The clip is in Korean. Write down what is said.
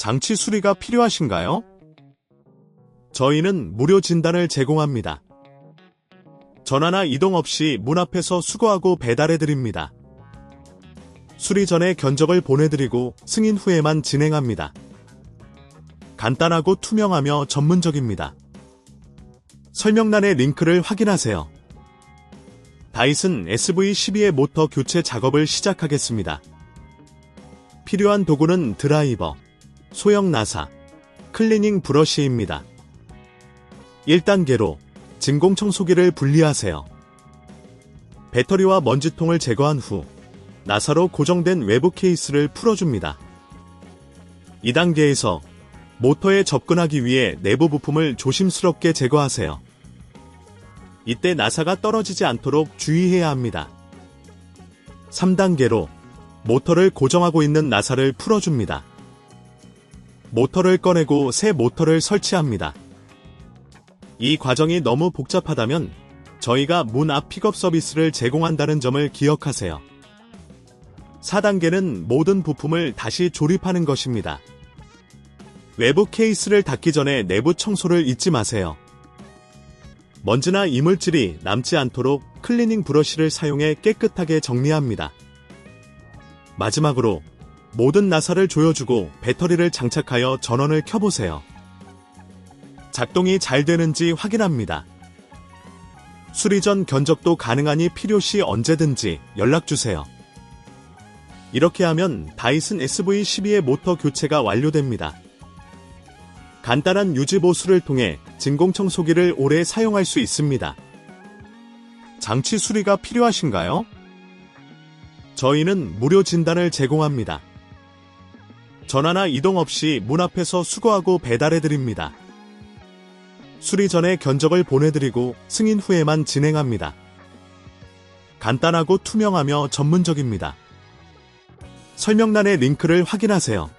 장치 수리가 필요하신가요? 저희는 무료 진단을 제공합니다. 전화나 이동 없이 문 앞에서 수거하고 배달해드립니다. 수리 전에 견적을 보내드리고 승인 후에만 진행합니다. 간단하고 투명하며 전문적입니다. 설명란의 링크를 확인하세요. 다이슨 SV12의 모터 교체 작업을 시작하겠습니다. 필요한 도구는 드라이버, 소형 나사, 클리닝 브러쉬입니다. 1단계로 진공청소기를 분리하세요. 배터리와 먼지통을 제거한 후 나사로 고정된 외부 케이스를 풀어줍니다. 2단계에서 모터에 접근하기 위해 내부 부품을 조심스럽게 제거하세요. 이때 나사가 떨어지지 않도록 주의해야 합니다. 3단계로 모터를 고정하고 있는 나사를 풀어줍니다. 모터를 꺼내고 새 모터를 설치합니다. 이 과정이 너무 복잡하다면 저희가 문 앞 픽업 서비스를 제공한다는 점을 기억하세요. 4단계는 모든 부품을 다시 조립하는 것입니다. 외부 케이스를 닫기 전에 내부 청소를 잊지 마세요. 먼지나 이물질이 남지 않도록 클리닝 브러쉬를 사용해 깨끗하게 정리합니다. 마지막으로 모든 나사를 조여주고 배터리를 장착하여 전원을 켜보세요. 작동이 잘 되는지 확인합니다. 수리 전 견적도 가능하니 필요시 언제든지 연락주세요. 이렇게 하면 다이슨 SV12의 모터 교체가 완료됩니다. 간단한 유지보수를 통해 진공청소기를 오래 사용할 수 있습니다. 장치 수리가 필요하신가요? 저희는 무료 진단을 제공합니다. 전화나 이동 없이 문 앞에서 수거하고 배달해드립니다. 수리 전에 견적을 보내드리고 승인 후에만 진행합니다. 간단하고 투명하며 전문적입니다. 설명란의 링크를 확인하세요.